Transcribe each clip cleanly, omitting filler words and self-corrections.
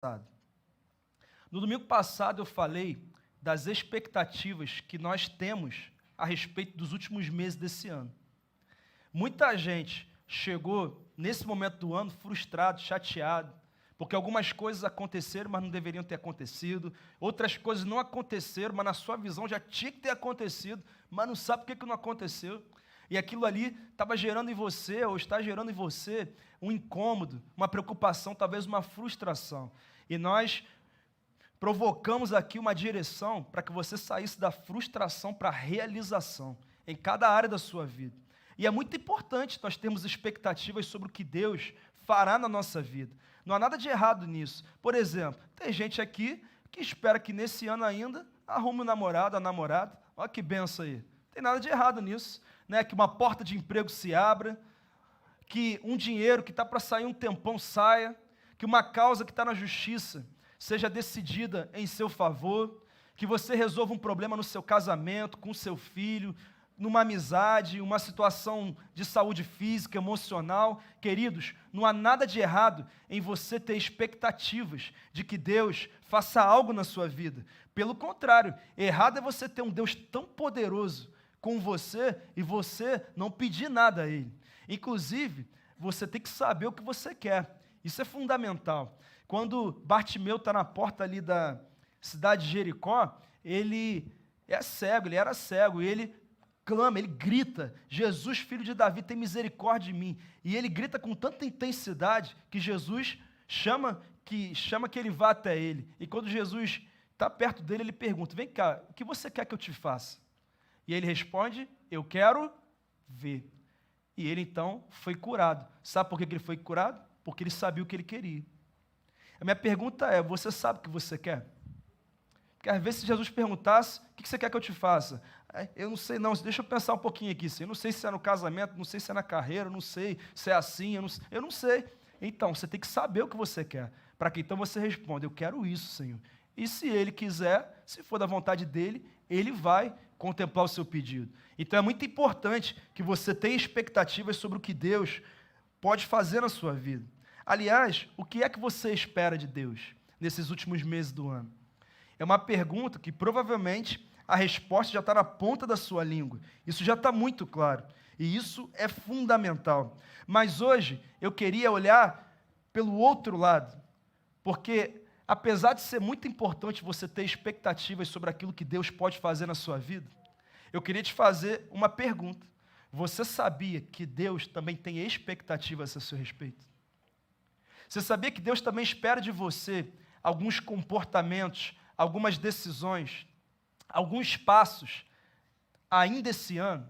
passado. No domingo passado eu falei das expectativas que nós temos a respeito dos últimos meses desse ano. Muita gente chegou nesse momento do ano frustrado, chateado, porque algumas coisas aconteceram, mas não deveriam ter acontecido, outras coisas não aconteceram, mas na sua visão já tinha que ter acontecido, mas não sabe por que não aconteceu. E aquilo ali estava gerando em você, ou está gerando em você, um incômodo, uma preocupação, talvez uma frustração. E nós provocamos aqui uma direção para que você saísse da frustração para a realização em cada área da sua vida. E é muito importante nós termos expectativas sobre o que Deus fará na nossa vida. Não há nada de errado nisso. Por exemplo, tem gente aqui que espera que nesse ano ainda arrume um namorado, a namorada. Olha que benção aí. Não tem nada de errado nisso, né? Que uma porta de emprego se abra, que um dinheiro que está para sair um tempão saia, que uma causa que está na justiça seja decidida em seu favor, que você resolva um problema no seu casamento, com o seu filho, numa amizade, uma situação de saúde física, emocional. Queridos, não há nada de errado em você ter expectativas de que Deus faça algo na sua vida. Pelo contrário, errado é você ter um Deus tão poderoso com você e você não pedir nada a Ele. Inclusive, você tem que saber o que você quer. Isso é fundamental. Quando Bartimeu está na porta ali da cidade de Jericó, ele é cego, ele era cego, e ele clama, ele grita: Jesus, filho de Davi, tem misericórdia de mim. E ele grita com tanta intensidade que Jesus chama que ele vá até ele. E quando Jesus está perto dele, ele pergunta: vem cá, o que você quer que eu te faça? E ele responde: eu quero ver. E ele então foi curado. Sabe por que ele foi curado? Porque ele sabia o que ele queria. A minha pergunta é: você sabe o que você quer? Porque às vezes se Jesus perguntasse: o que você quer que eu te faça? Eu não sei não, deixa eu pensar um pouquinho aqui. Eu não sei se é no casamento, não sei se é na carreira, não sei se é assim, eu não sei. Então, você tem que saber o que você quer, para que então você responda: eu quero isso, Senhor. E se Ele quiser, se for da vontade dEle, Ele vai contemplar o seu pedido. Então é muito importante que você tenha expectativas sobre o que Deus pode fazer na sua vida. Aliás, o que é que você espera de Deus nesses últimos meses do ano? É uma pergunta que provavelmente a resposta já está na ponta da sua língua. Isso já está muito claro. E isso é fundamental. Mas hoje eu queria olhar pelo outro lado. Porque apesar de ser muito importante você ter expectativas sobre aquilo que Deus pode fazer na sua vida, eu queria te fazer uma pergunta. Você sabia que Deus também tem expectativas a seu respeito? Você sabia que Deus também espera de você alguns comportamentos, algumas decisões, alguns passos ainda esse ano?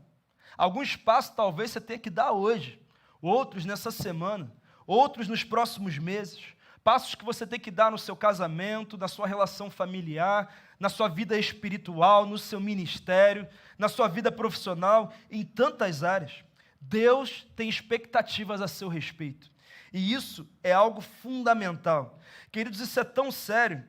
Alguns passos talvez você tenha que dar hoje, outros nessa semana, outros nos próximos meses. Passos que você tem que dar no seu casamento, na sua relação familiar, na sua vida espiritual, no seu ministério, na sua vida profissional, em tantas áreas. Deus tem expectativas a seu respeito. E isso é algo fundamental. Queridos, isso é tão sério,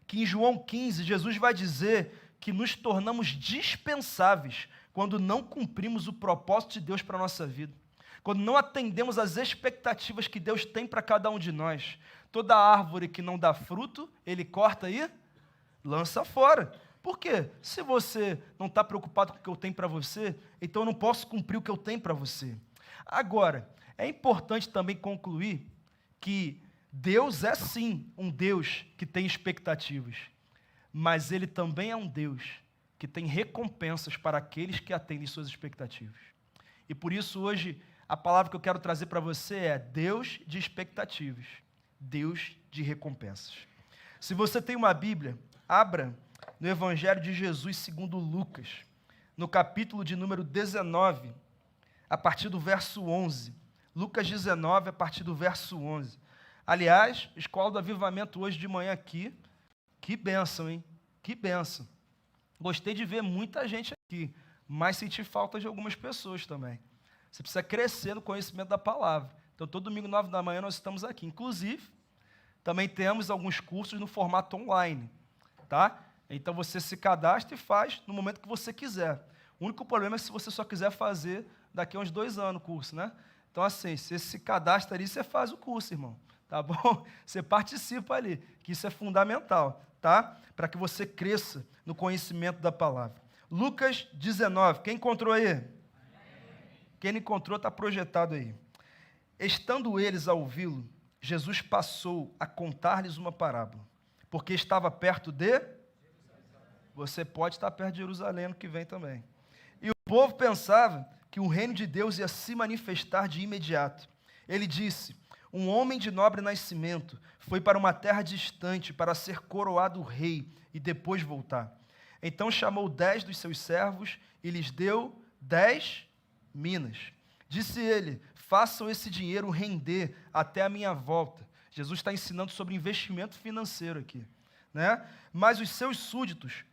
que em João 15, Jesus vai dizer que nos tornamos dispensáveis quando não cumprimos o propósito de Deus para a nossa vida. Quando não atendemos às expectativas que Deus tem para cada um de nós. Toda árvore que não dá fruto, Ele corta e lança fora. Por quê? Se você não está preocupado com o que eu tenho para você, então eu não posso cumprir o que eu tenho para você. Agora, é importante também concluir que Deus é sim um Deus que tem expectativas, mas Ele também é um Deus que tem recompensas para aqueles que atendem suas expectativas. E por isso hoje a palavra que eu quero trazer para você é Deus de expectativas, Deus de recompensas. Se você tem uma Bíblia, abra no Evangelho de Jesus segundo Lucas, no capítulo de número 19, a partir do verso 11. Lucas 19, a partir do verso 11. Aliás, Escola do Avivamento hoje de manhã aqui, que bênção, hein? Que bênção. Gostei de ver muita gente aqui, mas senti falta de algumas pessoas também. Você precisa crescer no conhecimento da palavra. Então, todo domingo, 9 da manhã, nós estamos aqui. Inclusive, também temos alguns cursos no formato online, tá? Então, você se cadastra e faz no momento que você quiser. O único problema é se você só quiser fazer daqui a uns 2 anos o curso, né? Então, assim, você se cadastra ali, você faz o curso, irmão. tá bom? Você participa ali, que isso é fundamental, tá? Para que você cresça no conhecimento da palavra. Lucas 19, quem encontrou aí? Quem não encontrou está projetado aí. Estando eles a ouvi-lo, Jesus passou a contar-lhes uma parábola, porque estava perto de... Você pode estar perto de Jerusalém no que vem também. E o povo pensava que o reino de Deus ia se manifestar de imediato. Ele disse: um homem de nobre nascimento foi para uma terra distante para ser coroado rei e depois voltar. Então chamou 10 dos seus servos e lhes deu 10 minas. Disse ele: façam esse dinheiro render até a minha volta. Jesus está ensinando sobre investimento financeiro aqui, né? Mas os seus súditos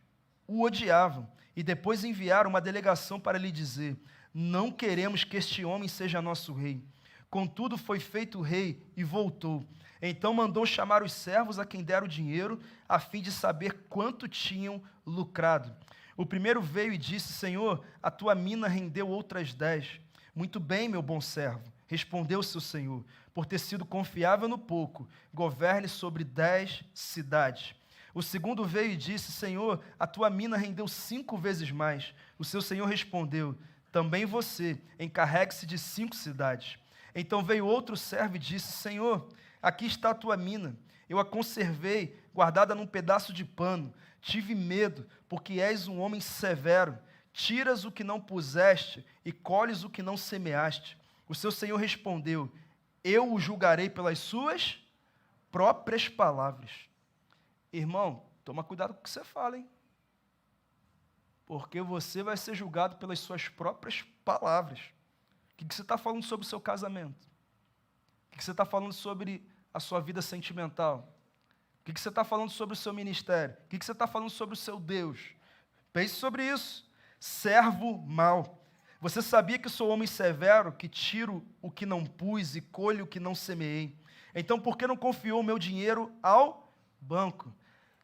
o odiavam e depois enviaram uma delegação para lhe dizer: não queremos que este homem seja nosso rei. Contudo, foi feito rei e voltou. Então mandou chamar os servos a quem deram o dinheiro, a fim de saber quanto tinham lucrado. O primeiro veio e disse: Senhor, a tua mina rendeu outras 10. Muito bem, meu bom servo, respondeu seu senhor, por ter sido confiável no pouco, governe sobre 10 cidades. O segundo veio e disse: Senhor, a tua mina rendeu 5 vezes mais. O seu senhor respondeu: também você, encarregue-se de 5 cidades. Então veio outro servo e disse: Senhor, aqui está a tua mina. Eu a conservei, guardada num pedaço de pano. Tive medo, porque és um homem severo. Tiras o que não puseste e colhes o que não semeaste. O seu senhor respondeu: eu o julgarei pelas suas próprias palavras. Irmão, toma cuidado com o que você fala, hein? Porque você vai ser julgado pelas suas próprias palavras. O que você está falando sobre o seu casamento? O que você está falando sobre a sua vida sentimental? O que você está falando sobre o seu ministério? O que você está falando sobre o seu Deus? Pense sobre isso. Servo mau. Você sabia que sou homem severo, que tiro o que não pus e colho o que não semeei? Então, por que não confiou o meu dinheiro ao banco?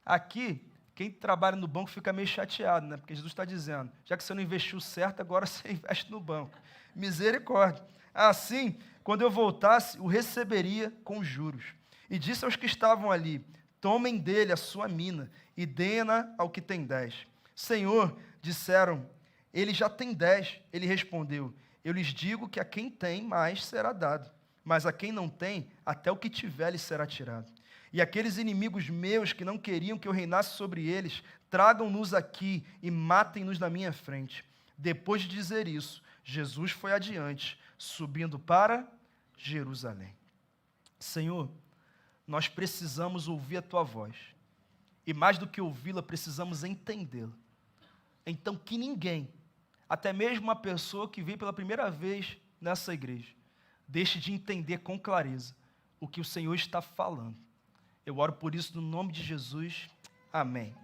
Aqui, quem trabalha no banco fica meio chateado, né? Porque Jesus está dizendo: já que você não investiu certo, agora você investe no banco. Misericórdia. Assim, quando eu voltasse, o receberia com juros. E disse aos que estavam ali: tomem dele a sua mina e deem-na ao que tem 10. Senhor, disseram, ele já tem 10. Ele respondeu: eu lhes digo que a quem tem mais será dado, mas a quem não tem, até o que tiver lhe será tirado. E aqueles inimigos meus que não queriam que eu reinasse sobre eles, tragam-nos aqui e matem-nos na minha frente. Depois de dizer isso, Jesus foi adiante, subindo para Jerusalém. Senhor, nós precisamos ouvir a tua voz. E mais do que ouvi-la, precisamos entendê-la. Então, que ninguém, até mesmo uma pessoa que veio pela primeira vez nessa igreja, deixe de entender com clareza o que o Senhor está falando. Eu oro por isso no nome de Jesus. Amém.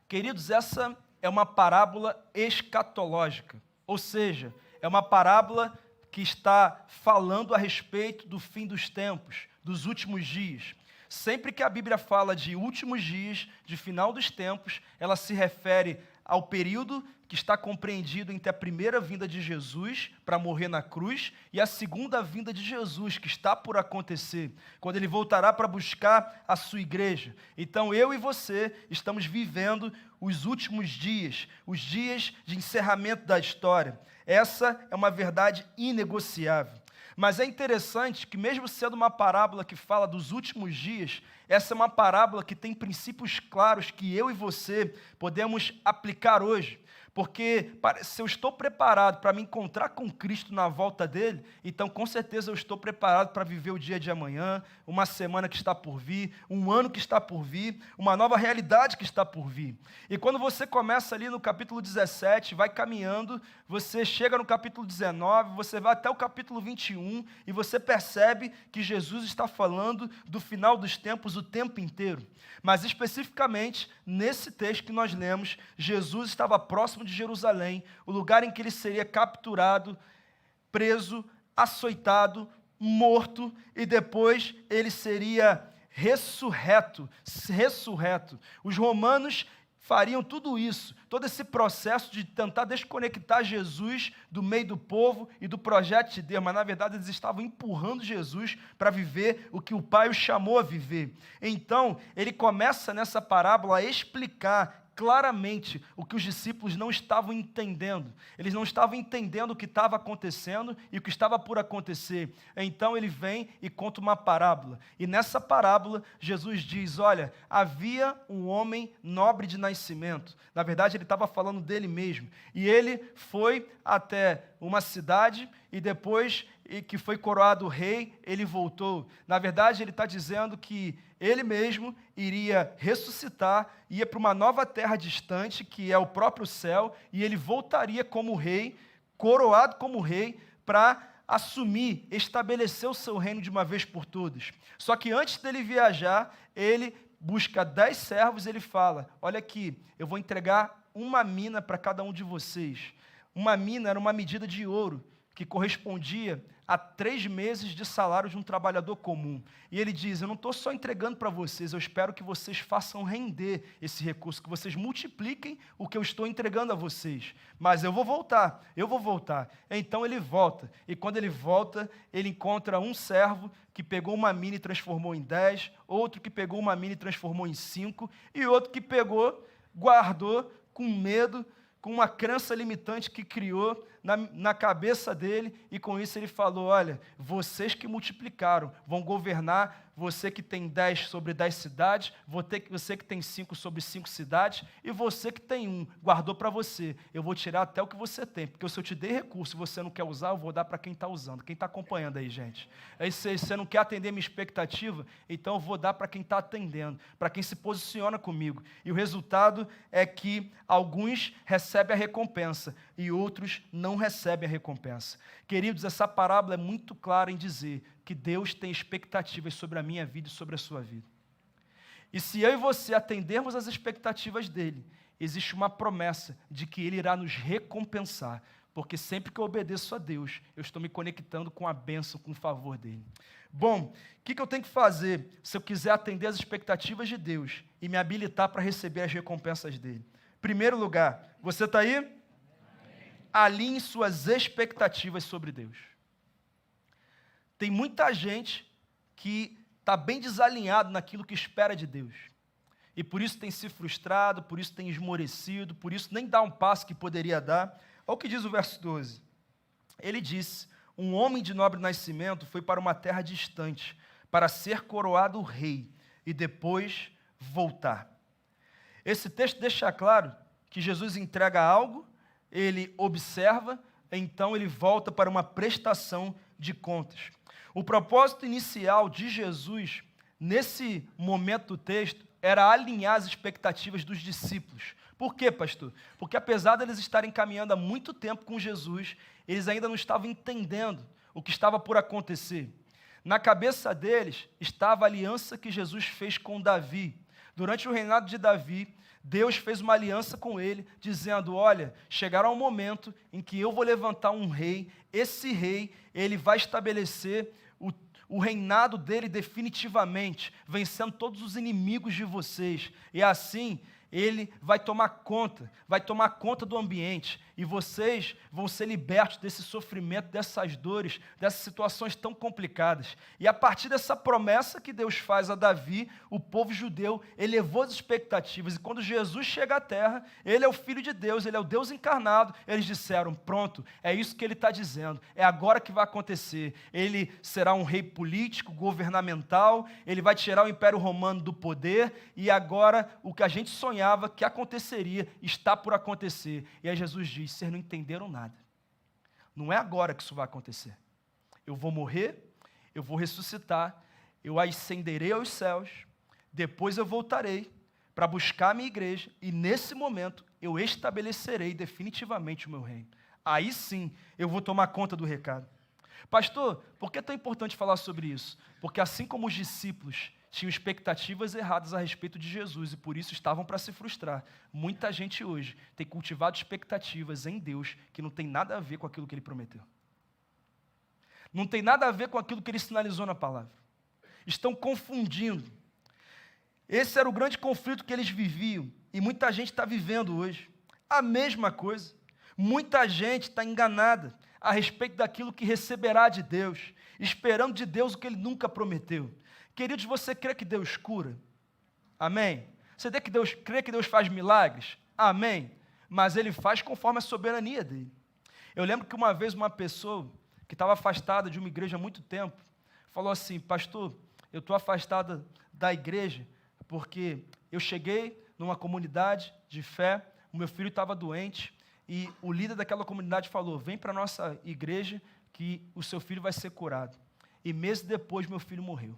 Queridos, essa é uma parábola escatológica, ou seja, é uma parábola que está falando a respeito do fim dos tempos, dos últimos dias. Sempre que a Bíblia fala de últimos dias, de final dos tempos, ela se refere ao período que está compreendido entre a primeira vinda de Jesus para morrer na cruz e a segunda vinda de Jesus, que está por acontecer, quando ele voltará para buscar a sua igreja. Então eu e você estamos vivendo os últimos dias, os dias de encerramento da história. Essa é uma verdade inegociável. Mas é interessante que, mesmo sendo uma parábola que fala dos últimos dias, essa é uma parábola que tem princípios claros que eu e você podemos aplicar hoje. Porque se eu estou preparado para me encontrar com Cristo na volta dele, então com certeza eu estou preparado para viver o dia de amanhã, uma semana que está por vir, um ano que está por vir, uma nova realidade que está por vir. E quando você começa ali no capítulo 17, vai caminhando, você chega no capítulo 19, você vai até o capítulo 21 e você percebe que Jesus está falando do final dos tempos o tempo inteiro. Mas especificamente, nesse texto que nós lemos, Jesus estava próximo de Jerusalém, o lugar em que ele seria capturado, preso, açoitado, morto, e depois ele seria ressurreto. Os romanos fariam tudo isso, todo esse processo de tentar desconectar Jesus do meio do povo e do projeto de Deus, mas na verdade eles estavam empurrando Jesus para viver o que o Pai o chamou a viver. Então, ele começa nessa parábola a explicar claramente o que os discípulos não estavam entendendo. Eles não estavam entendendo o que estava acontecendo e o que estava por acontecer. Então ele vem e conta uma parábola. E nessa parábola, Jesus diz, olha, havia um homem nobre de nascimento. Na verdade, ele estava falando dele mesmo. E ele foi até uma cidade e depois que foi coroado rei, ele voltou. Na verdade, ele está dizendo que ele mesmo iria ressuscitar, ia para uma nova terra distante, que é o próprio céu, e ele voltaria como rei, coroado como rei, para assumir, estabelecer o seu reino de uma vez por todas. Só que antes dele viajar, ele busca 10 servos e ele fala, olha aqui, eu vou entregar uma mina para cada um de vocês. Uma mina era uma medida de ouro, que correspondia a 3 meses de salário de um trabalhador comum. E ele diz, eu não estou só entregando para vocês, eu espero que vocês façam render esse recurso, que vocês multipliquem o que eu estou entregando a vocês. Mas eu vou voltar. Então ele volta, e quando ele volta, ele encontra um servo que pegou uma mina e transformou em 10, outro que pegou uma mina e transformou em 5, e outro que pegou, guardou com medo, com uma crença limitante que criou na cabeça dele, e com isso ele falou, olha, vocês que multiplicaram, vão governar, você que tem 10 sobre 10 cidades, você que tem 5 sobre 5 cidades, e você que tem 1, guardou para você, eu vou tirar até o que você tem, porque se eu te dei recurso e você não quer usar, eu vou dar para quem está usando. Quem está acompanhando aí, gente? Aí se você não quer atender minha expectativa, então eu vou dar para quem está atendendo, para quem se posiciona comigo. E o resultado é que alguns recebem a recompensa e outros não recebem a recompensa. Queridos, essa parábola é muito clara em dizer que Deus tem expectativas sobre a minha vida e sobre a sua vida. E se eu e você atendermos às expectativas dele, existe uma promessa de que ele irá nos recompensar, porque sempre que eu obedeço a Deus, eu estou me conectando com a bênção, com o favor dele. Bom, o que eu tenho que fazer se eu quiser atender às expectativas de Deus e me habilitar para receber as recompensas dele? Primeiro lugar, você está aí? Alinhe suas expectativas sobre Deus. Tem muita gente que está bem desalinhado naquilo que espera de Deus. E por isso tem se frustrado, por isso tem esmorecido, por isso nem dá um passo que poderia dar. Olha o que diz o verso 12. Ele disse, um homem de nobre nascimento foi para uma terra distante, para ser coroado rei, e depois voltar. Esse texto deixa claro que Jesus entrega algo, ele observa, então ele volta para uma prestação de contas. O propósito inicial de Jesus, nesse momento do texto, era alinhar as expectativas dos discípulos. Por quê, pastor? Porque apesar de eles estarem caminhando há muito tempo com Jesus, eles ainda não estavam entendendo o que estava por acontecer. Na cabeça deles estava a aliança que Jesus fez com Davi. Durante o reinado de Davi, Deus fez uma aliança com ele, dizendo, olha, chegará um momento em que eu vou levantar um rei, esse rei, ele vai estabelecer o reinado dele definitivamente, vencendo todos os inimigos de vocês, e assim ele vai tomar conta do ambiente, e vocês vão ser libertos desse sofrimento, dessas dores, dessas situações tão complicadas. E a partir dessa promessa que Deus faz a Davi, o povo judeu elevou as expectativas, e quando Jesus chega à terra, ele é o Filho de Deus, ele é o Deus encarnado, eles disseram, pronto, é isso que ele está dizendo, é agora que vai acontecer, ele será um rei político, governamental, ele vai tirar o Império Romano do poder, e agora o que a gente sonhava que aconteceria, está por acontecer. E aí Jesus diz, vocês não entenderam nada. Não é agora que isso vai acontecer. Eu vou morrer, eu vou ressuscitar, eu ascenderei aos céus, depois eu voltarei para buscar a minha igreja, e nesse momento eu estabelecerei definitivamente o meu reino. Aí sim eu vou tomar conta do recado. Pastor, por que é tão importante falar sobre isso? Porque assim como os discípulos tinham expectativas erradas a respeito de Jesus e por isso estavam para se frustrar, muita gente hoje tem cultivado expectativas em Deus que não tem nada a ver com aquilo que Ele prometeu. Não tem nada a ver com aquilo que Ele sinalizou na palavra. Estão confundindo. Esse era o grande conflito que eles viviam. e muita gente está vivendo hoje. A mesma coisa. Muita gente está enganada a respeito daquilo que receberá de Deus, esperando de Deus o que Ele nunca prometeu. Queridos, você crê que Deus cura? Amém? Você crê que Deus faz milagres? Amém? Mas Ele faz conforme a soberania dEle. Eu lembro que uma vez uma pessoa que estava afastada de uma igreja há muito tempo, falou assim: pastor, eu estou afastada da igreja porque eu cheguei numa comunidade de fé, o meu filho estava doente, e o líder daquela comunidade falou: vem para a nossa igreja que o seu filho vai ser curado. E meses depois, meu filho morreu.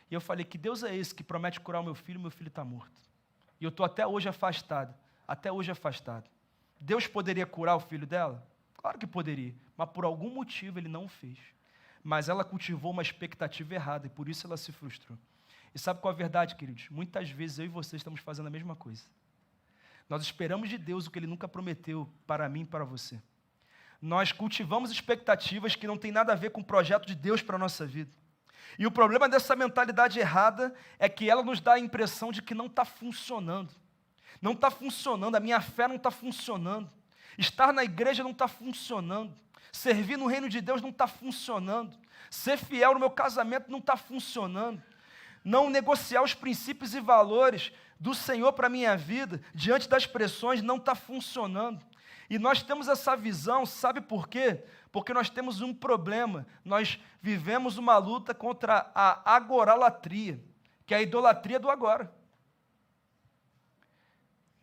E eu falei: que Deus é esse que promete curar o meu filho está morto. E eu estou até hoje afastado. Deus poderia curar o filho dela? Claro que poderia, mas por algum motivo Ele não o fez. Mas ela cultivou uma expectativa errada e por isso ela se frustrou. E sabe qual é a verdade, queridos? Muitas vezes eu e você estamos fazendo a mesma coisa. Nós esperamos de Deus o que Ele nunca prometeu para mim e para você. Nós cultivamos expectativas que não tem nada a ver com o projeto de Deus para a nossa vida. E o problema dessa mentalidade errada é que ela nos dá a impressão de que não está funcionando. Não está funcionando, a minha fé não está funcionando. Estar na igreja não está funcionando. Servir no reino de Deus não está funcionando. Ser fiel no meu casamento não está funcionando. Não negociar os princípios e valores do Senhor para a minha vida, diante das pressões, não está funcionando. E nós temos essa visão, sabe por quê? Porque nós temos um problema. Nós vivemos uma luta contra a agoralatria, que é a idolatria do agora.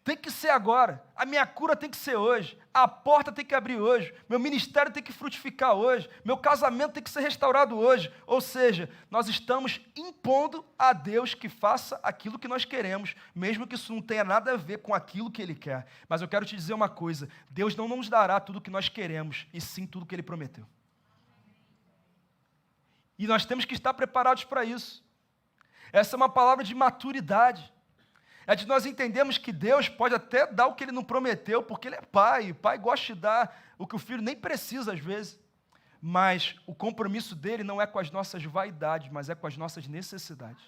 Tem que ser agora, a minha cura tem que ser hoje, a porta tem que abrir hoje, meu ministério tem que frutificar hoje, meu casamento tem que ser restaurado hoje. Ou seja, nós estamos impondo a Deus que faça aquilo que nós queremos, mesmo que isso não tenha nada a ver com aquilo que Ele quer. Mas eu quero te dizer uma coisa: Deus não nos dará tudo o que nós queremos, e sim tudo o que Ele prometeu. E nós temos que estar preparados para isso. Essa é uma palavra de maturidade. É de nós entendermos que Deus pode até dar o que Ele não prometeu, porque Ele é pai, e pai gosta de dar o que o filho nem precisa às vezes, mas o compromisso dEle não é com as nossas vaidades, mas é com as nossas necessidades.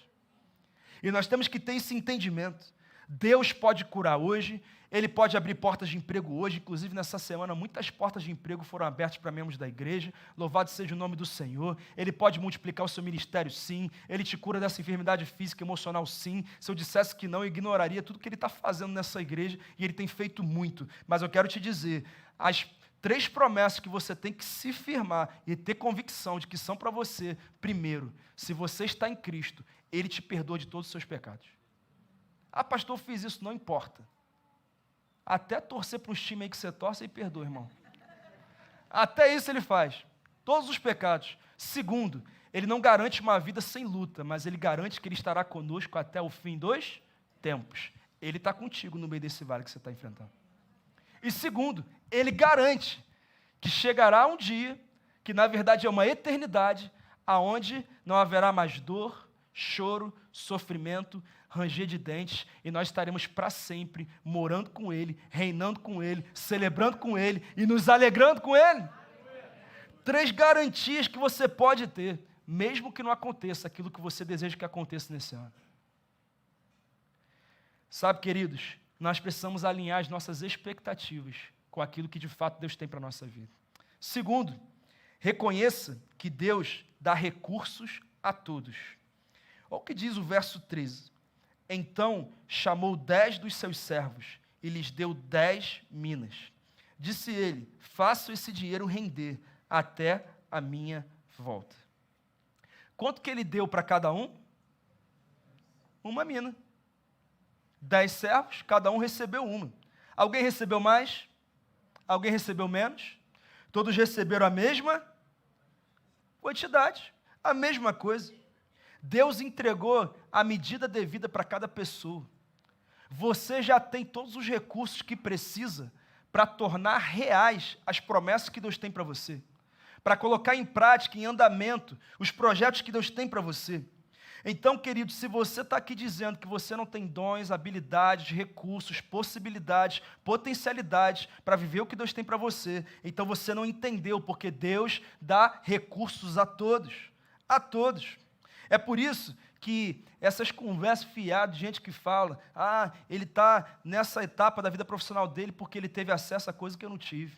E nós temos que ter esse entendimento. Deus pode curar hoje, Ele pode abrir portas de emprego hoje. Inclusive nessa semana muitas portas de emprego foram abertas para membros da igreja. Louvado seja o nome do Senhor. Ele pode multiplicar o seu ministério, sim. Ele te cura dessa enfermidade física e emocional, sim. Se eu dissesse que não, eu ignoraria tudo que Ele está fazendo nessa igreja, e Ele tem feito muito. Mas eu quero te dizer, as 3 promessas que você tem que se firmar e ter convicção de que são para você. Primeiro, se você está em Cristo, Ele te perdoa de todos os seus pecados. Ah, pastor, eu fiz isso, não importa. Até torcer para os times aí que você torce, Ele perdoa, irmão. Até isso Ele faz. Todos os pecados. Segundo, Ele não garante uma vida sem luta, mas Ele garante que Ele estará conosco até o fim dos tempos. Ele está contigo no meio desse vale que você está enfrentando. E segundo, Ele garante que chegará um dia, que na verdade é uma eternidade, aonde não haverá mais dor, choro, sofrimento, ranger de dentes, e nós estaremos para sempre morando com Ele, reinando com Ele, celebrando com Ele e nos alegrando com Ele. 3 garantias que você pode ter, mesmo que não aconteça aquilo que você deseja que aconteça nesse ano. Sabe, queridos, nós precisamos alinhar as nossas expectativas com aquilo que de fato Deus tem para a nossa vida. Segundo, reconheça que Deus dá recursos a todos. Olha o que diz o verso 13. Então chamou 10 dos seus servos e lhes deu 10 minas. Disse ele: façam esse dinheiro render até a minha volta. Quanto que ele deu para cada um? Uma mina. 10 servos, cada um recebeu uma. Alguém recebeu mais? Alguém recebeu menos? Todos receberam a mesma quantidade, a mesma coisa. Deus entregou a medida devida para cada pessoa. Você já tem todos os recursos que precisa para tornar reais as promessas que Deus tem para você, para colocar em prática, em andamento, os projetos que Deus tem para você. Então, querido, se você está aqui dizendo que você não tem dons, habilidades, recursos, possibilidades, potencialidades para viver o que Deus tem para você, então você não entendeu, porque Deus dá recursos a todos. A todos. É por isso que essas conversas fiadas de gente que fala, ele está nessa etapa da vida profissional dele porque ele teve acesso a coisa que eu não tive.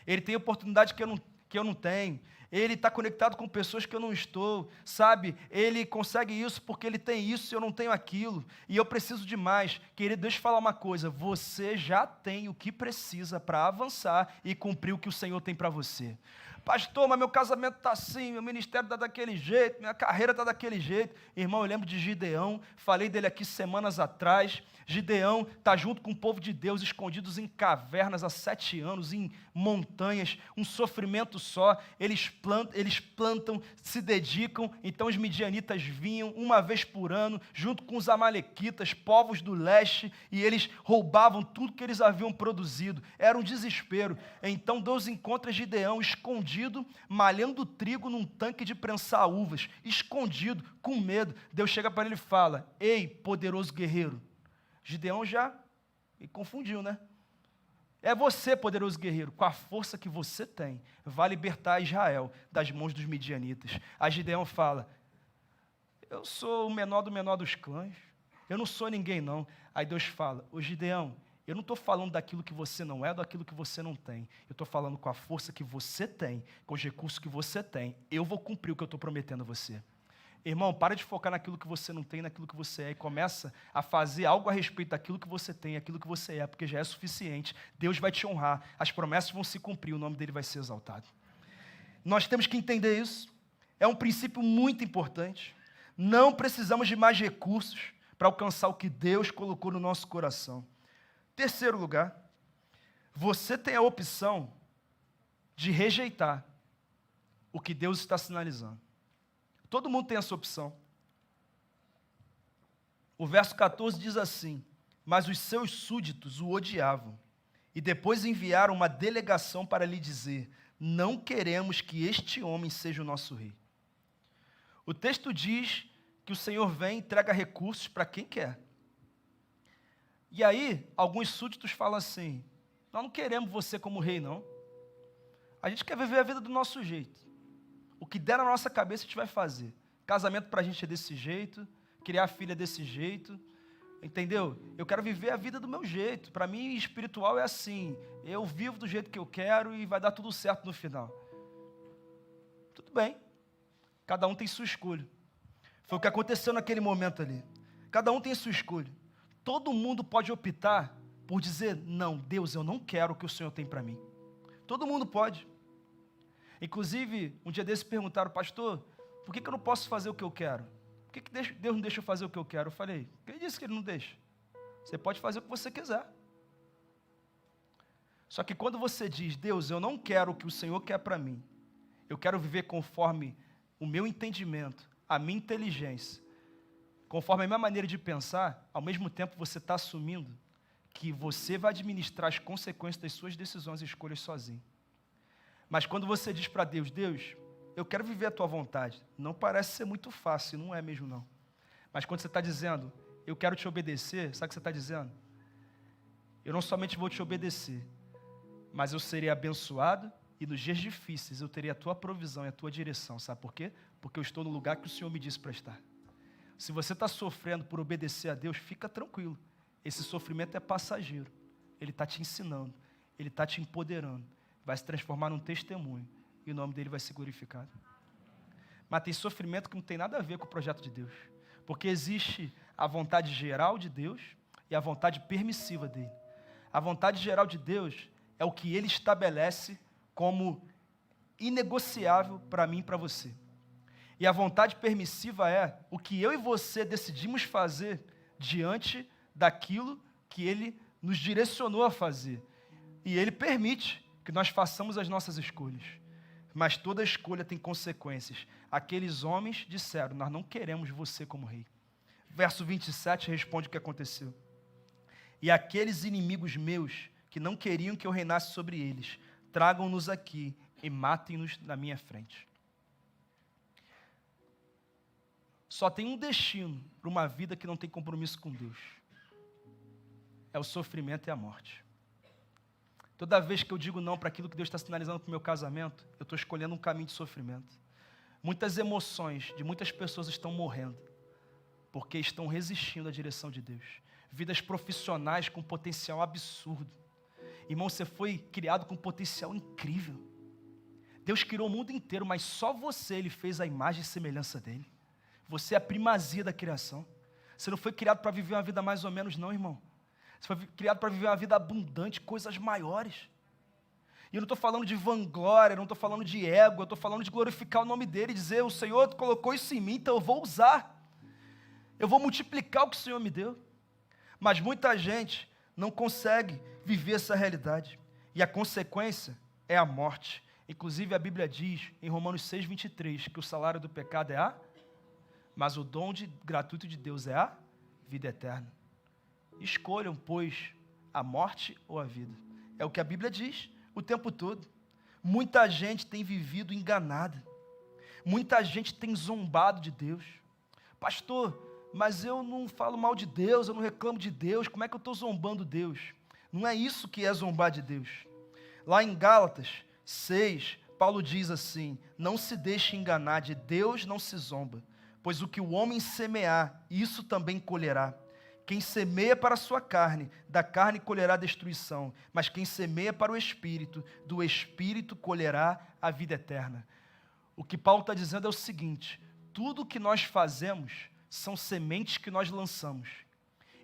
Ele tem oportunidade que eu não tenho. Ele está conectado com pessoas que eu não estou, sabe? Ele consegue isso porque ele tem isso e eu não tenho aquilo. E eu preciso de mais. Querido, deixa eu falar uma coisa. Você já tem o que precisa para avançar e cumprir o que o Senhor tem para você. Pastor, mas meu casamento está assim, meu ministério está daquele jeito, minha carreira está daquele jeito. Irmão, eu lembro de Gideão, falei dele aqui semanas atrás. Gideão está junto com o povo de Deus, escondidos em cavernas há 7 anos, em montanhas, um sofrimento só. Eles plantam, se dedicam. Então os midianitas vinham uma vez por ano, junto com os amalequitas, povos do leste, e eles roubavam tudo que eles haviam produzido. Era um desespero. Então Deus encontra Gideão escondido, malhando trigo num tanque de prensar uvas, escondido, com medo. Deus chega para ele e fala: ei, poderoso guerreiro. Gideão já me confundiu, né? É você, poderoso guerreiro, com a força que você tem, vai libertar Israel das mãos dos midianitas. Aí Gideão fala: eu sou o menor do menor dos clãs, eu não sou ninguém não. Aí Deus fala: ô Gideão, eu não estou falando daquilo que você não é, daquilo que você não tem. Eu estou falando com a força que você tem, com os recursos que você tem. Eu vou cumprir o que eu estou prometendo a você. Irmão, para de focar naquilo que você não tem, naquilo que você é, e começa a fazer algo a respeito daquilo que você tem, aquilo que você é, porque já é suficiente. Deus vai te honrar, as promessas vão se cumprir, o nome dele vai ser exaltado. Nós temos que entender isso. É um princípio muito importante. Não precisamos de mais recursos para alcançar o que Deus colocou no nosso coração. Terceiro lugar, você tem a opção de rejeitar o que Deus está sinalizando. Todo mundo tem essa opção. O verso 14 diz assim: mas os seus súditos o odiavam, e depois enviaram uma delegação para lhe dizer: não queremos que este homem seja o nosso rei. O texto diz que o Senhor vem e entrega recursos para quem quer. E aí, alguns súditos falam assim: nós não queremos você como rei, não. A gente quer viver a vida do nosso jeito. O que der na nossa cabeça a gente vai fazer. Casamento para a gente é desse jeito, criar filha é desse jeito, entendeu? Eu quero viver a vida do meu jeito. Para mim, espiritual é assim. Eu vivo do jeito que eu quero e vai dar tudo certo no final. Tudo bem. Cada um tem sua escolha. Foi o que aconteceu naquele momento ali. Cada um tem sua escolha. Todo mundo pode optar por dizer: não, Deus, eu não quero o que o Senhor tem para mim. Todo mundo pode. Inclusive, um dia desses perguntaram: pastor, por que eu não posso fazer o que eu quero? Por que Deus não deixa eu fazer o que eu quero? Eu falei: quem disse que Ele não deixa? Você pode fazer o que você quiser. Só que quando você diz: Deus, eu não quero o que o Senhor quer para mim, eu quero viver conforme o meu entendimento, a minha inteligência, conforme a minha maneira de pensar, ao mesmo tempo você está assumindo que você vai administrar as consequências das suas decisões e escolhas sozinho. Mas quando você diz para Deus: Deus, eu quero viver a tua vontade, não parece ser muito fácil, não é mesmo não. Mas quando você está dizendo: eu quero te obedecer, sabe o que você está dizendo? Eu não somente vou te obedecer, mas eu serei abençoado e nos dias difíceis eu terei a tua provisão e a tua direção. Sabe por quê? Porque eu estou no lugar que o Senhor me disse para estar. Se você está sofrendo por obedecer a Deus, fica tranquilo. Esse sofrimento é passageiro. Ele está te ensinando, ele está te empoderando. Vai se transformar num testemunho e o nome dele vai ser glorificado. Mas tem sofrimento que não tem nada a ver com o projeto de Deus. Porque existe a vontade geral de Deus e a vontade permissiva dele. A vontade geral de Deus é o que ele estabelece como inegociável para mim e para você. E a vontade permissiva é o que eu e você decidimos fazer diante daquilo que ele nos direcionou a fazer. E ele permite que nós façamos as nossas escolhas. Mas toda escolha tem consequências. Aqueles homens disseram: nós não queremos você como rei. Verso 27 responde o que aconteceu. E aqueles inimigos meus, que não queriam que eu reinasse sobre eles, tragam-nos aqui e matem-nos na minha frente. Só tem um destino para uma vida que não tem compromisso com Deus. É o sofrimento e a morte. Toda vez que eu digo não para aquilo que Deus está sinalizando para o meu casamento, eu estou escolhendo um caminho de sofrimento. muitas emoções de muitas pessoas estão morrendo, porque estão resistindo à direção de Deus. Vidas profissionais com potencial absurdo. Irmão, você foi criado com potencial incrível. Deus criou o mundo inteiro, mas só você, Ele fez a imagem e semelhança dEle. Você é a primazia da criação. Você não foi criado para viver uma vida mais ou menos, não, irmão. Você foi criado para viver uma vida abundante, coisas maiores. E eu não estou falando de vanglória, não estou falando de ego, eu estou falando de glorificar o nome dEle e dizer, o Senhor colocou isso em mim, então eu vou usar. Eu vou multiplicar o que o Senhor me deu. Mas muita gente não consegue viver essa realidade. E a consequência é a morte. Inclusive a Bíblia diz, em Romanos 6:23, que o salário do pecado é mas o dom gratuito de Deus é a vida eterna. Escolham, pois, a morte ou a vida. É o que a Bíblia diz o tempo todo. Muita gente tem vivido enganada. Muita gente tem zombado de Deus. Pastor, mas eu não falo mal de Deus, eu não reclamo de Deus, como é que eu estou zombando Deus? Não é isso que é zombar de Deus. Lá em Gálatas 6, Paulo diz assim, não se deixe enganar, de Deus não se zomba, pois o que o homem semear, isso também colherá. Quem semeia para a sua carne, da carne colherá destruição, mas quem semeia para o Espírito, do Espírito colherá a vida eterna. O que Paulo está dizendo é o seguinte, tudo o que nós fazemos são sementes que nós lançamos.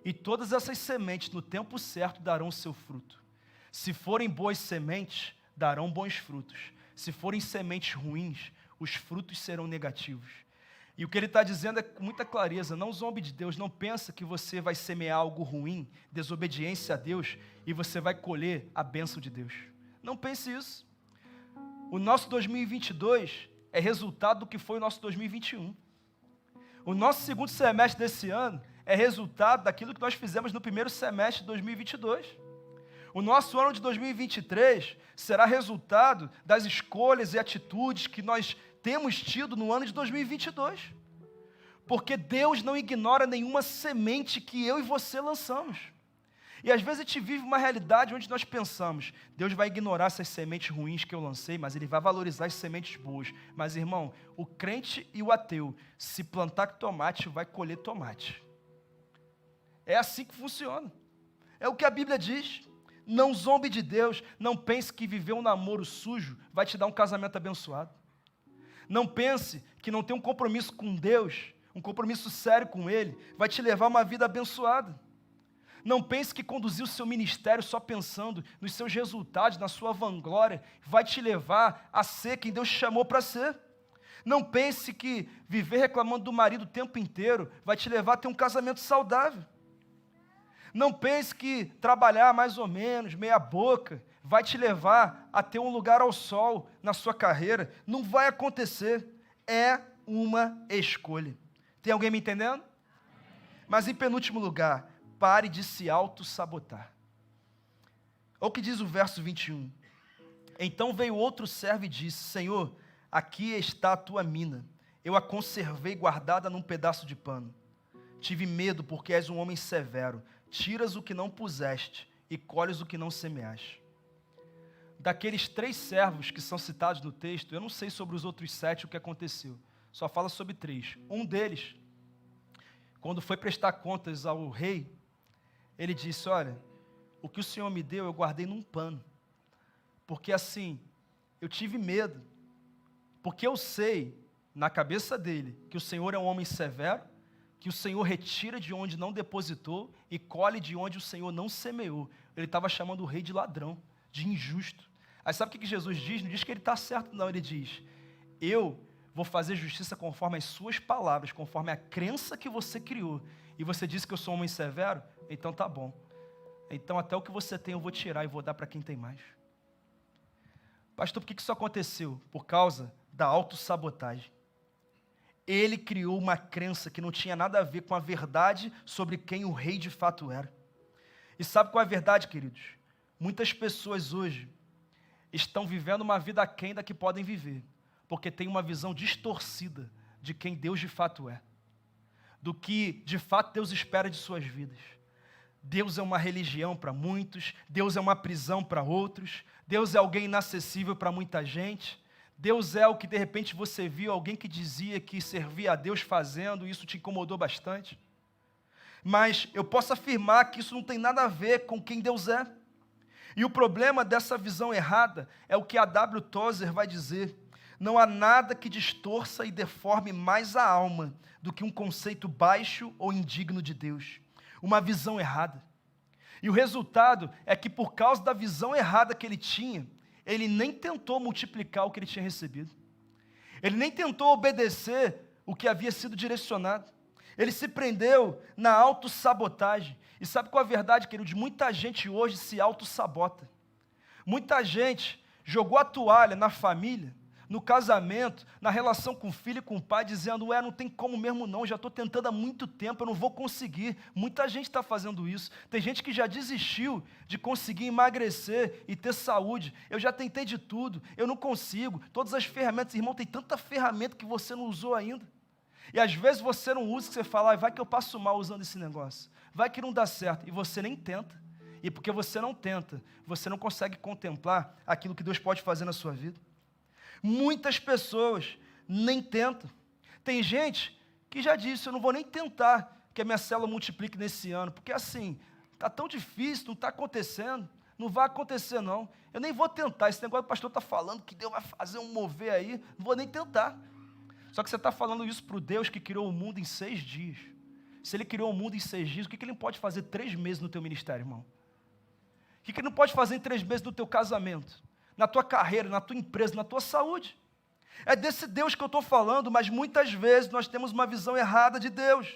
E todas essas sementes, no tempo certo, darão o seu fruto. Se forem boas sementes, darão bons frutos. Se forem sementes ruins, os frutos serão negativos. E o que ele está dizendo é com muita clareza, não zombe de Deus, não pensa que você vai semear algo ruim, desobediência a Deus, e você vai colher a bênção de Deus. Não pense isso. O nosso 2022 é resultado do que foi o nosso 2021. O nosso segundo semestre desse ano é resultado daquilo que nós fizemos no primeiro semestre de 2022. O nosso ano de 2023 será resultado das escolhas e atitudes que nós temos tido no ano de 2022. Porque Deus não ignora nenhuma semente que eu e você lançamos. E às vezes a gente vive uma realidade onde nós pensamos, Deus vai ignorar essas sementes ruins que eu lancei, mas Ele vai valorizar as sementes boas. Mas irmão, o crente e o ateu, se plantar tomate, vai colher tomate. É assim que funciona. É o que a Bíblia diz. Não zombe de Deus, não pense que viver um namoro sujo vai te dar um casamento abençoado. Não pense que não ter um compromisso com Deus, um compromisso sério com Ele, vai te levar a uma vida abençoada. Não pense que conduzir o seu ministério só pensando nos seus resultados, na sua vanglória, vai te levar a ser quem Deus te chamou para ser. Não pense que viver reclamando do marido o tempo inteiro vai te levar a ter um casamento saudável. Não pense que trabalhar mais ou menos, meia boca, vai te levar a ter um lugar ao sol na sua carreira. Não vai acontecer. É uma escolha. Tem alguém me entendendo? Mas em penúltimo lugar, pare de se auto-sabotar. Olha o que diz o verso 21. Então veio outro servo e disse, Senhor, aqui está a tua mina. Eu a conservei guardada num pedaço de pano. Tive medo porque és um homem severo. Tiras o que não puseste e colhes o que não semeaste. Daqueles 3 servos que são citados no texto, eu não sei sobre os outros 7 o que aconteceu. Só fala sobre 3. Um deles, quando foi prestar contas ao rei, ele disse, olha, o que o Senhor me deu eu guardei num pano. Porque assim, eu tive medo. Porque eu sei, na cabeça dele, que o Senhor é um homem severo, que o Senhor retira de onde não depositou e colhe de onde o Senhor não semeou. Ele estava chamando o rei de ladrão, de injusto. Aí sabe o que Jesus diz? Não diz que ele está certo, não. Ele diz, eu vou fazer justiça conforme as suas palavras, conforme a crença que você criou. E você disse que eu sou um homem severo? Então tá bom. Então até o que você tem eu vou tirar e vou dar para quem tem mais. Pastor, por que isso aconteceu? Por causa da autossabotagem. Ele criou uma crença que não tinha nada a ver com a verdade sobre quem o rei de fato era. E sabe qual é a verdade, queridos? Muitas pessoas hoje estão vivendo uma vida aquém da que podem viver, porque têm uma visão distorcida de quem Deus de fato é, do que de fato Deus espera de suas vidas. Deus é uma religião para muitos, Deus é uma prisão para outros, Deus é alguém inacessível para muita gente, Deus é o que de repente você viu alguém que dizia que servia a Deus fazendo, e isso te incomodou bastante. Mas eu posso afirmar que isso não tem nada a ver com quem Deus é. E o problema dessa visão errada é o que a W. Tozer vai dizer: não há nada que distorça e deforme mais a alma do que um conceito baixo ou indigno de Deus. Uma visão errada. E o resultado é que, por causa da visão errada que ele tinha, ele nem tentou multiplicar o que ele tinha recebido. Ele nem tentou obedecer o que havia sido direcionado. Ele se prendeu na autossabotagem. E sabe qual é a verdade, queridos? Muita gente hoje se autossabota. Muita gente jogou a toalha na família, no casamento, na relação com o filho e com o pai, dizendo: não tem como mesmo não, já estou tentando há muito tempo, eu não vou conseguir. Muita gente está fazendo isso. Tem gente que já desistiu de conseguir emagrecer e ter saúde. Eu já tentei de tudo, eu não consigo. Todas as ferramentas, irmão, tem tanta ferramenta que você não usou ainda. E às vezes você não usa, que você fala: vai que eu passo mal usando esse negócio, vai que não dá certo, e você nem tenta. E porque você não tenta, você não consegue contemplar aquilo que Deus pode fazer na sua vida. Muitas pessoas nem tentam. Tem gente que já disse: eu não vou nem tentar que a minha célula multiplique nesse ano, porque assim, está tão difícil, não está acontecendo, não vai acontecer não. Eu nem vou tentar, esse negócio que o pastor está falando, que Deus vai fazer um mover aí, não vou nem tentar. Só que você está falando isso para o Deus que criou o mundo em 6 dias. Se Ele criou o mundo em 6 dias, o que Ele não pode fazer 3 meses no teu ministério, irmão? O que Ele não pode fazer em 3 meses no teu casamento, na tua carreira, na tua empresa, na tua saúde? É desse Deus que eu estou falando, mas muitas vezes nós temos uma visão errada de Deus.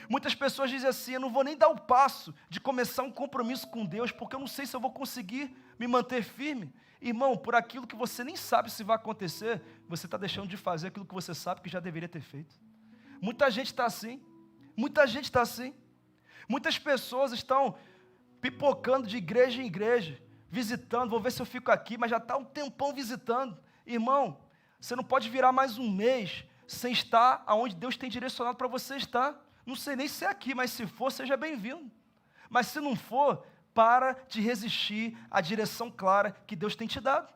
Muitas pessoas dizem assim: eu não vou nem dar o passo de começar um compromisso com Deus, porque eu não sei se eu vou conseguir me manter firme. Irmão, por aquilo que você nem sabe se vai acontecer, você está deixando de fazer aquilo que você sabe que já deveria ter feito. Muita gente está assim, muita gente está assim. Muitas pessoas estão pipocando de igreja em igreja, visitando: vou ver se eu fico aqui, mas já está um tempão visitando. Irmão, você não pode virar mais um mês sem estar aonde Deus tem direcionado para você estar. Não sei nem se é aqui, mas se for, seja bem-vindo. Mas se não for, para de resistir à direção clara que Deus tem te dado.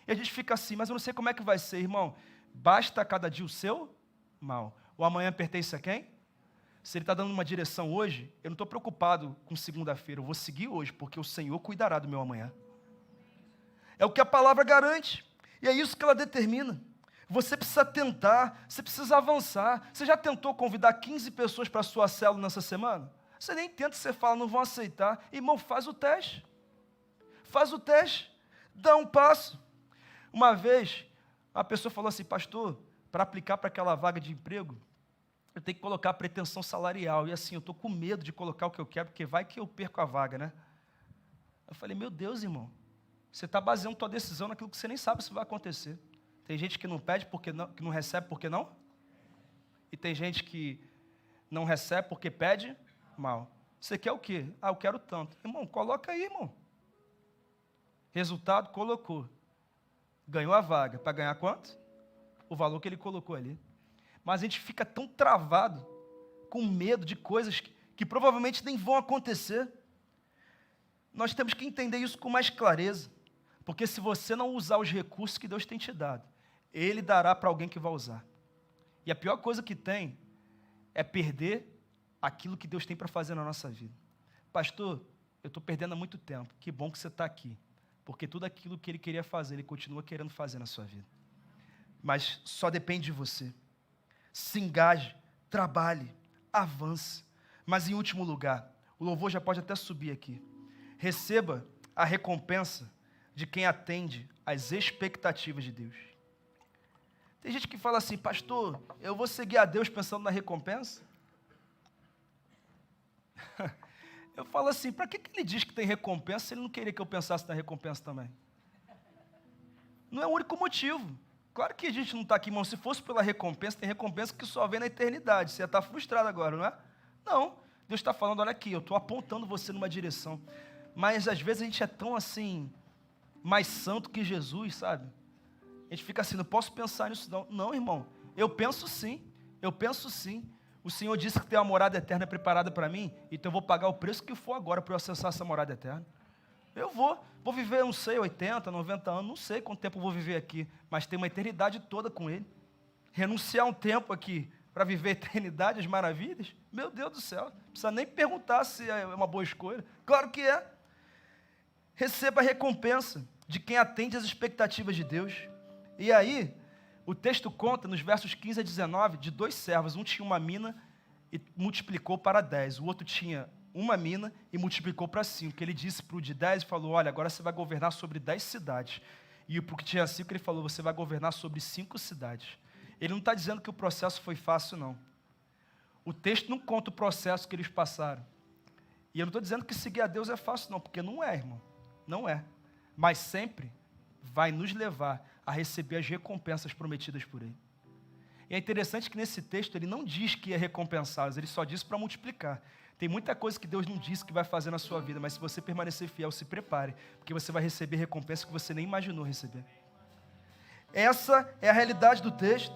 E a gente fica assim: mas eu não sei como é que vai ser, irmão. Basta cada dia o seu mal. O amanhã pertence a quem? Se Ele está dando uma direção hoje, eu não estou preocupado com segunda-feira, eu vou seguir hoje, porque o Senhor cuidará do meu amanhã. É o que a palavra garante, e é isso que ela determina. Você precisa tentar, você precisa avançar. Você já tentou convidar 15 pessoas para a sua célula nessa semana? Você nem tenta, você fala: não vão aceitar. Irmão, faz o teste. Faz o teste. Dá um passo. Uma vez, a pessoa falou assim: pastor, para aplicar para aquela vaga de emprego, eu tenho que colocar a pretensão salarial. E assim, eu estou com medo de colocar o que eu quero, porque vai que eu perco a vaga, né? Eu falei: meu Deus, irmão, você está baseando tua decisão naquilo que você nem sabe se vai acontecer. Tem gente que não pede porque não, que não recebe porque não. E tem gente que não recebe porque pede mal. Você quer o quê? Eu quero tanto. Irmão, coloca aí, irmão. Resultado, colocou. Ganhou a vaga. Para ganhar quanto? O valor que ele colocou ali. Mas a gente fica tão travado, com medo de coisas que provavelmente nem vão acontecer. Nós temos que entender isso com mais clareza. Porque se você não usar os recursos que Deus tem te dado, Ele dará para alguém que vai usar. E a pior coisa que tem é perder aquilo que Deus tem para fazer na nossa vida. Pastor, eu estou perdendo há muito tempo. Que bom que você está aqui. Porque tudo aquilo que Ele queria fazer, Ele continua querendo fazer na sua vida. Mas só depende de você. Se engaje, trabalhe, avance. Mas em último lugar, o louvor já pode até subir aqui. Receba a recompensa de quem atende às expectativas de Deus. Tem gente que fala assim: pastor, eu vou seguir a Deus pensando na recompensa? Eu falo assim: para que Ele diz que tem recompensa se Ele não queria que eu pensasse na recompensa também? Não é o único motivo. Claro que a gente não está aqui, irmão. Se fosse pela recompensa, tem recompensa que só vem na eternidade. Você ia estar frustrado agora, não é? Não. Deus está falando: olha aqui, eu estou apontando você numa direção. Mas às vezes a gente é tão assim, mais santo que Jesus, sabe? A gente fica assim: não posso pensar nisso não. Não, irmão, eu penso sim, eu penso sim. O Senhor disse que tem uma morada eterna preparada para mim, então eu vou pagar o preço que for agora para eu acessar essa morada eterna. Eu vou viver, não sei, 80, 90 anos, não sei quanto tempo eu vou viver aqui, mas tem uma eternidade toda com Ele. Renunciar um tempo aqui para viver a eternidade, as maravilhas, meu Deus do céu, não precisa nem perguntar se é uma boa escolha. Claro que é. Receba a recompensa de quem atende às expectativas de Deus. E aí, o texto conta, nos versos 15 a 19, de 2 servos. Um tinha uma mina e multiplicou para 10. O outro tinha uma mina e multiplicou para 5. Ele disse para o de 10 e falou, olha, agora você vai governar sobre 10 cidades. E para o que tinha 5, ele falou, você vai governar sobre 5 cidades. Ele não está dizendo que o processo foi fácil, não. O texto não conta o processo que eles passaram. E eu não estou dizendo que seguir a Deus é fácil, não, porque não é, irmão. Não é. Mas sempre vai nos levar a receber as recompensas prometidas por Ele. E é interessante que nesse texto ele não diz que ia recompensá-los, ele só diz para multiplicar. Tem muita coisa que Deus não disse que vai fazer na sua vida, mas se você permanecer fiel, se prepare, porque você vai receber recompensa que você nem imaginou receber. Essa é a realidade do texto.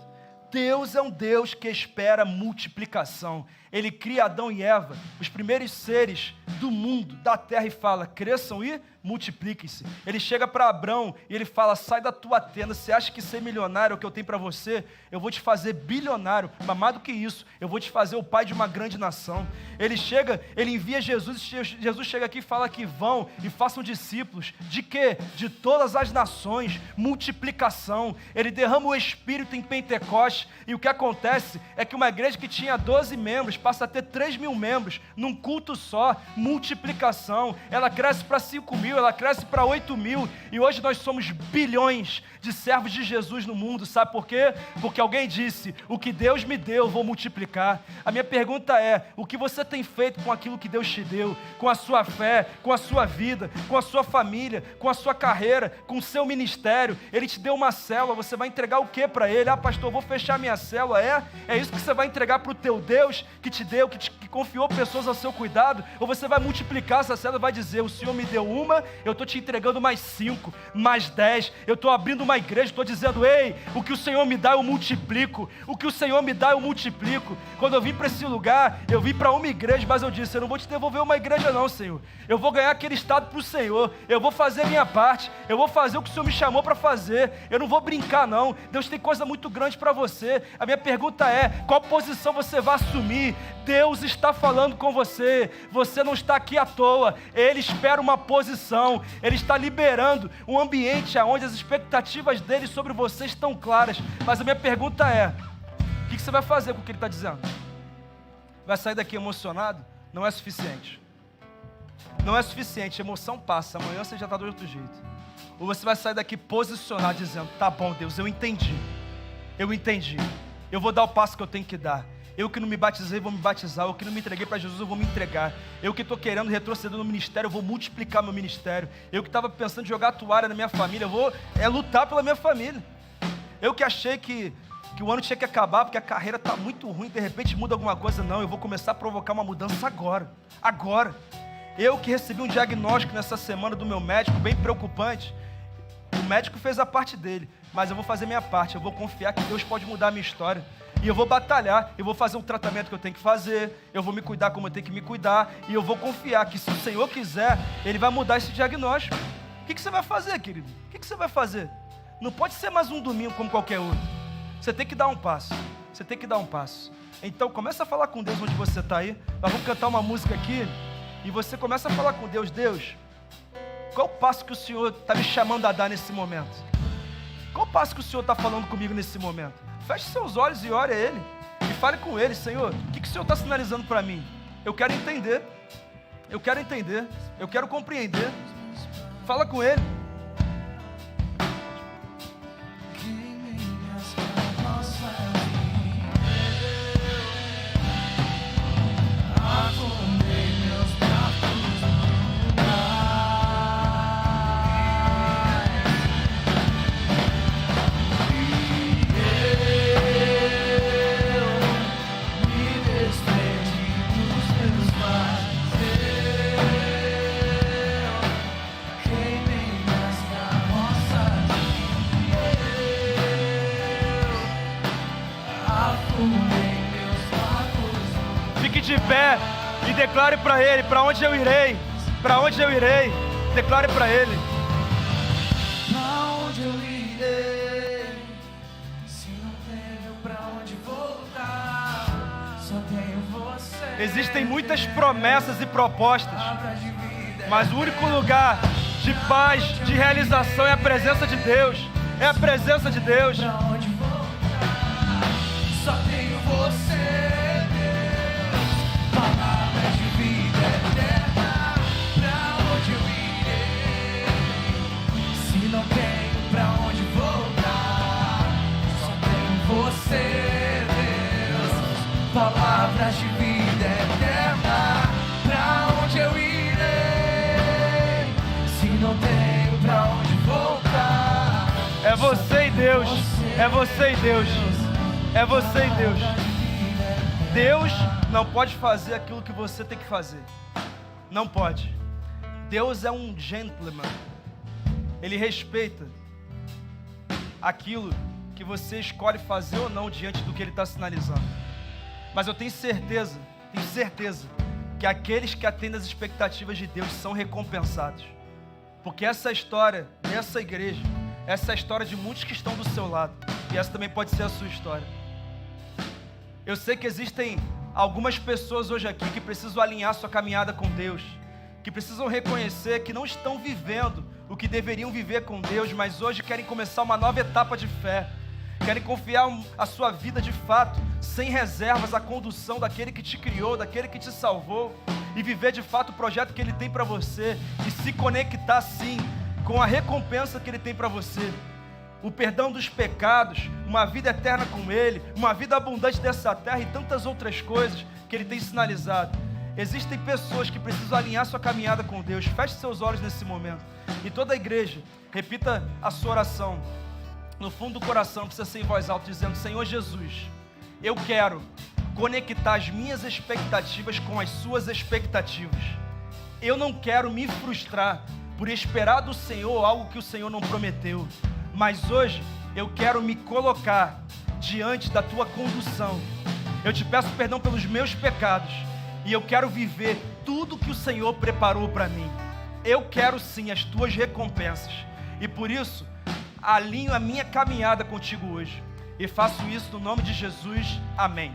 Deus é um Deus que espera multiplicação. Ele cria Adão e Eva, os primeiros seres do mundo, da terra, e fala, cresçam e multipliquem-se. Ele chega para Abrão e ele fala, sai da tua tenda, você acha que ser milionário é o que eu tenho para você? Eu vou te fazer bilionário, mas mais do que isso, eu vou te fazer o pai de uma grande nação. Ele chega, ele envia Jesus, Jesus chega aqui e fala que vão e façam discípulos, de quê? De todas as nações, multiplicação. Ele derrama o Espírito em Pentecostes, e o que acontece é que uma igreja que tinha 12 membros, passa a ter 3.000 membros, num culto só, multiplicação. Ela cresce para 5.000, ela cresce para 8.000, e hoje nós somos bilhões de servos de Jesus no mundo, sabe por quê? Porque alguém disse, o que Deus me deu, eu vou multiplicar. A minha pergunta é, o que você tem feito com aquilo que Deus te deu, com a sua fé, com a sua vida, com a sua família, com a sua carreira, com o seu ministério? Ele te deu uma célula, você vai entregar o que para Ele? Ah, pastor, eu vou fechar minha célula, é isso que você vai entregar para o teu Deus, que te deu, que confiou pessoas ao seu cuidado? Ou você vai multiplicar essa célula e vai dizer, o Senhor me deu uma, eu estou te entregando mais 5, mais 10, eu estou abrindo uma igreja, estou dizendo, ei, o que o Senhor me dá eu multiplico, o que o Senhor me dá eu multiplico. Quando eu vim para esse lugar, eu vim para uma igreja, mas eu disse, eu não vou te devolver uma igreja não, Senhor, eu vou ganhar aquele estado para o Senhor, eu vou fazer a minha parte, eu vou fazer o que o Senhor me chamou para fazer, eu não vou brincar não, Deus tem coisa muito grande para você. A minha pergunta é, qual posição você vai assumir? Deus está falando com você, você não está aqui à toa, Ele espera uma posição, Ele está liberando um ambiente onde as expectativas dEle sobre você estão claras, mas a minha pergunta é, o que você vai fazer com o que Ele está dizendo? Vai sair daqui emocionado? Não é suficiente, não é suficiente, emoção passa, amanhã você já está do outro jeito, ou você vai sair daqui posicionado dizendo, tá bom Deus, eu entendi, eu vou dar o passo que eu tenho que dar. Eu que não me batizei, vou me batizar. Eu que não me entreguei para Jesus, eu vou me entregar. Eu que estou querendo retroceder no ministério, eu vou multiplicar meu ministério. Eu que estava pensando em jogar a toalha na minha família, eu vou lutar pela minha família. Eu que achei que o ano tinha que acabar porque a carreira está muito ruim, de repente muda alguma coisa. Não, eu vou começar a provocar uma mudança agora. Eu que recebi um diagnóstico nessa semana do meu médico, bem preocupante. O médico fez a parte dele, mas eu vou fazer a minha parte. Eu vou confiar que Deus pode mudar a minha história. E eu vou batalhar, eu vou fazer o tratamento que eu tenho que fazer, eu vou me cuidar como eu tenho que me cuidar, e eu vou confiar que se o Senhor quiser, Ele vai mudar esse diagnóstico. O que você vai fazer, querido? O que você vai fazer? Não pode ser mais um domingo como qualquer outro. Você tem que dar um passo. Então começa a falar com Deus onde você está aí. Nós vamos cantar uma música aqui, e você começa a falar com Deus. Deus, qual o passo que o Senhor está me chamando a dar nesse momento? Qual o passo que o Senhor está falando comigo nesse momento? Feche seus olhos e ore a Ele. E fale com Ele, Senhor, o que o Senhor está sinalizando para mim? Eu quero entender. Eu quero compreender. Fala com Ele. Fique de pé e declare para Ele, para onde eu irei, Declare para Ele. Pra onde eu irei, se não tenho pra onde voltar, só tenho você. Existem muitas promessas e propostas, Palavra de vida, mas o único lugar de paz, de realização é a presença de Deus. É a presença de Deus. pra onde voltar, só tenho você, Deus. Palavra de vida eterna, pra onde eu irei, se não tenho pra onde voltar, só tenho você, Deus. Palavras de vida eterna, pra onde eu irei, se não tenho pra onde voltar. É você e Deus. É você e Deus. É você e Deus. Deus não pode fazer aquilo que você tem que fazer. Não pode. Deus é um gentleman. Ele respeita aquilo que você escolhe fazer ou não diante do que Ele está sinalizando. Mas eu tenho certeza que aqueles que atendem às expectativas de Deus são recompensados. Porque essa história dessa igreja, essa é a história de muitos que estão do seu lado. E essa também pode ser a sua história. Eu sei que existem algumas pessoas hoje aqui que precisam alinhar sua caminhada com Deus, que precisam reconhecer que não estão vivendo o que deveriam viver com Deus, mas hoje querem começar uma nova etapa de fé, querem confiar a sua vida de fato, sem reservas, à condução daquele que te criou, daquele que te salvou, e viver de fato o projeto que Ele tem para você, e se conectar sim com a recompensa que Ele tem para você. O perdão dos pecados, uma vida eterna com Ele, uma vida abundante dessa terra e tantas outras coisas que Ele tem sinalizado. Existem pessoas que precisam alinhar sua caminhada com Deus. Feche seus olhos nesse momento. E toda a igreja, repita a sua oração. No fundo do coração, precisa ser em voz alta, dizendo: Senhor Jesus, eu quero conectar as minhas expectativas com as suas expectativas. Eu não quero me frustrar por esperar do Senhor algo que o Senhor não prometeu. Mas hoje eu quero me colocar diante da tua condução. Eu te peço perdão pelos meus pecados e eu quero viver tudo que o Senhor preparou para mim. Eu quero sim as tuas recompensas e por isso alinho a minha caminhada contigo hoje e faço isso no nome de Jesus, amém.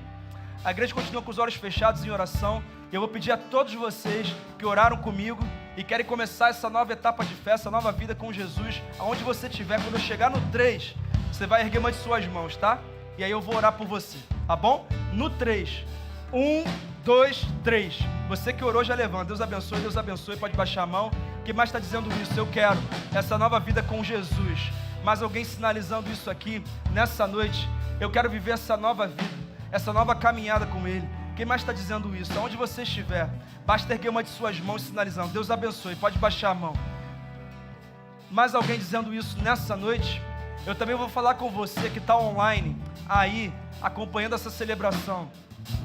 A igreja continua com os olhos fechados em oração. Eu vou pedir a todos vocês que oraram comigo e querem começar essa nova etapa de fé, essa nova vida com Jesus, aonde você estiver, quando eu chegar no 3, você vai erguer uma de suas mãos, tá? E aí eu vou orar por você, tá bom? No 3, 1, 2, 3. Você que orou já levanta. Deus abençoe, pode baixar a mão. Quem mais está dizendo isso? Eu quero essa nova vida com Jesus. Mais alguém sinalizando isso aqui nessa noite? Eu quero viver essa nova vida, essa nova caminhada com Ele. Quem mais está dizendo isso? Aonde você estiver, basta erguer uma de suas mãos sinalizando. Deus abençoe, pode baixar a mão. Mais alguém dizendo isso nessa noite? Eu também vou falar com você que está online, aí, acompanhando essa celebração.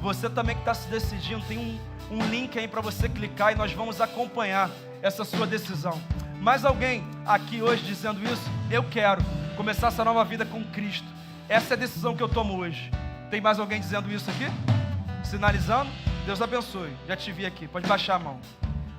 Você também que está se decidindo, tem um link aí para você clicar e nós vamos acompanhar essa sua decisão. Mais alguém aqui hoje dizendo isso? Eu quero começar essa nova vida com Cristo. Essa é a decisão que eu tomo hoje. Tem mais alguém dizendo isso aqui? Sinalizando? Deus abençoe. Já te vi aqui. Pode baixar a mão.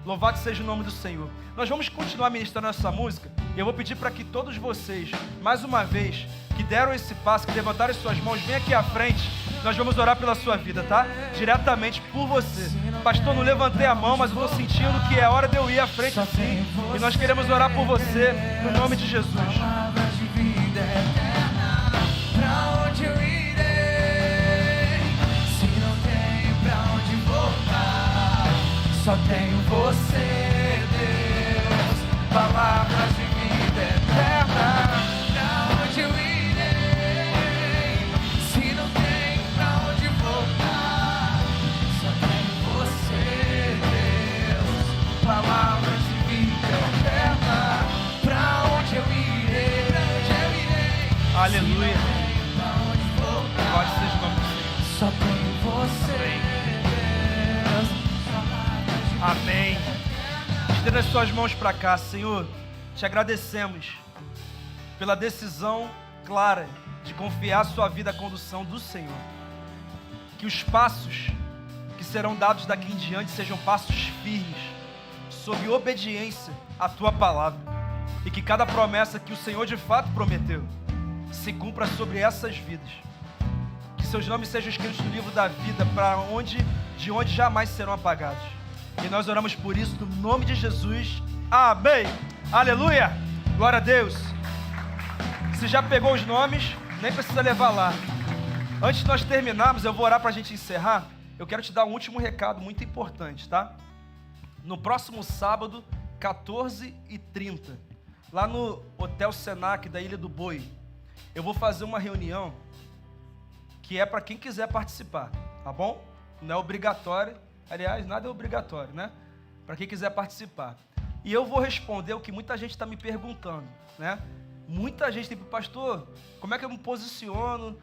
Louvado seja o nome do Senhor. Nós vamos continuar ministrando essa música. E eu vou pedir para que todos vocês, mais uma vez, que deram esse passo, que levantaram suas mãos, venham aqui à frente. Nós vamos orar pela sua vida, tá? Diretamente por você. Pastor, não levantei a mão, mas eu estou sentindo que é hora de eu ir à frente sim. E nós queremos orar por você, no nome de Jesus. Palavras de vida eterna, pra onde eu irei, se não tenho pra onde voltar, só tenho você, Deus. Palavras de vida eterna, pra onde eu irei, se não tenho pra onde voltar, só tenho você, Deus. Palavras de vida eterna, pra onde eu irei, Aleluia. pra onde voltar, Pode ser o nome do Senhor. só tenho você, Deus. Amém. Estenda as suas mãos para cá, Senhor. Te agradecemos pela decisão clara de confiar a sua vida à condução do Senhor. Que os passos que serão dados daqui em diante sejam passos firmes, sob obediência a tua palavra e que cada promessa que o Senhor de fato prometeu se cumpra sobre essas vidas. Que seus nomes sejam escritos no livro da vida, de onde jamais serão apagados. E nós oramos por isso no nome de Jesus. Amém. Aleluia. Glória a Deus. Se já pegou os nomes, nem precisa levar lá. Antes de nós terminarmos, eu vou orar para a gente encerrar. Eu quero te dar um último recado muito importante, tá? No próximo sábado, 14h30, lá no Hotel Senac da Ilha do Boi, eu vou fazer uma reunião que é para quem quiser participar, tá bom? Não é obrigatório, aliás, nada é obrigatório, né? Para quem quiser participar. E eu vou responder o que muita gente está me perguntando, né? Muita gente tem, pastor, como é que eu me posiciono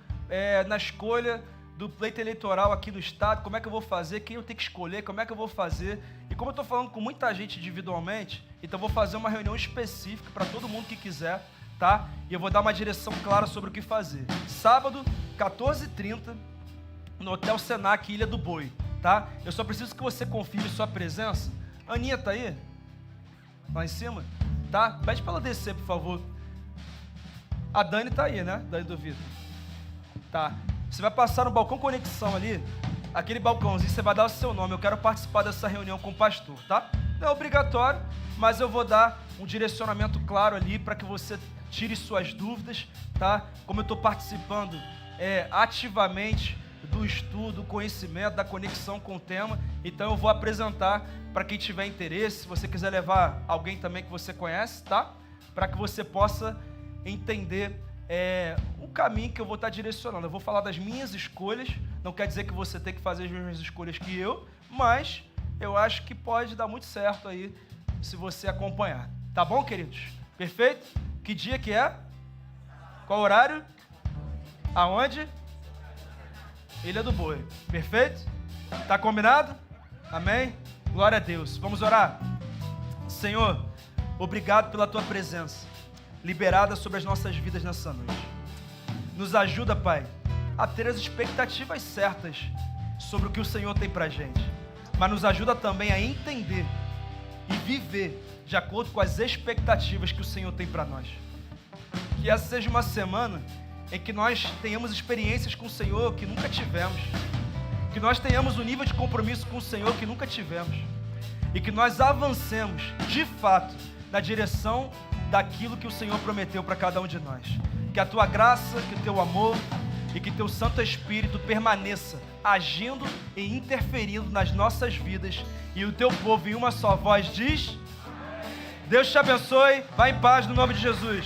na escolha do pleito eleitoral aqui no estado? Como é que eu vou fazer? Quem eu tenho que escolher? Como é que eu vou fazer? E como eu estou falando com muita gente individualmente, então eu vou fazer uma reunião específica para todo mundo que quiser, tá? E eu vou dar uma direção clara sobre o que fazer. Sábado, 14h30, no Hotel Senac, Ilha do Boi, tá? Eu só preciso que você confirme sua presença. Aninha tá aí? Lá em cima? Tá? Pede para ela descer, por favor. A Dani tá aí, né? Dani do Vitor. Tá. Você vai passar no balcão conexão ali, aquele balcãozinho, você vai dar o seu nome. Eu quero participar dessa reunião com o pastor, tá? Não é obrigatório, mas eu vou dar um direcionamento claro ali para que você tire suas dúvidas, tá? Como eu estou participando ativamente do estudo, conhecimento, da conexão com o tema, então eu vou apresentar para quem tiver interesse. Se você quiser levar alguém também que você conhece, tá? Para que você possa entender o caminho que eu vou estar direcionando. Eu vou falar das minhas escolhas, não quer dizer que você tem que fazer as mesmas escolhas que eu, mas eu acho que pode dar muito certo aí se você acompanhar. Tá bom, queridos? Perfeito? Que dia que é? Qual horário? Aonde? Ilha do Boi. Perfeito? Tá combinado? Amém? Glória a Deus. Vamos orar? Senhor, obrigado pela tua presença liberada sobre as nossas vidas nessa noite. Nos ajuda, Pai, a ter as expectativas certas sobre o que o Senhor tem pra gente, mas nos ajuda também a entender e viver de acordo com as expectativas que o Senhor tem pra nós. Que essa seja uma semana em que nós tenhamos experiências com o Senhor que nunca tivemos, que nós tenhamos um nível de compromisso com o Senhor que nunca tivemos, e que nós avancemos, de fato, na direção daquilo que o Senhor prometeu para cada um de nós. Que a tua graça, que o teu amor e que teu Santo Espírito permaneça agindo e interferindo nas nossas vidas, e o teu povo em uma só voz diz: Deus te abençoe, vá em paz no nome de Jesus.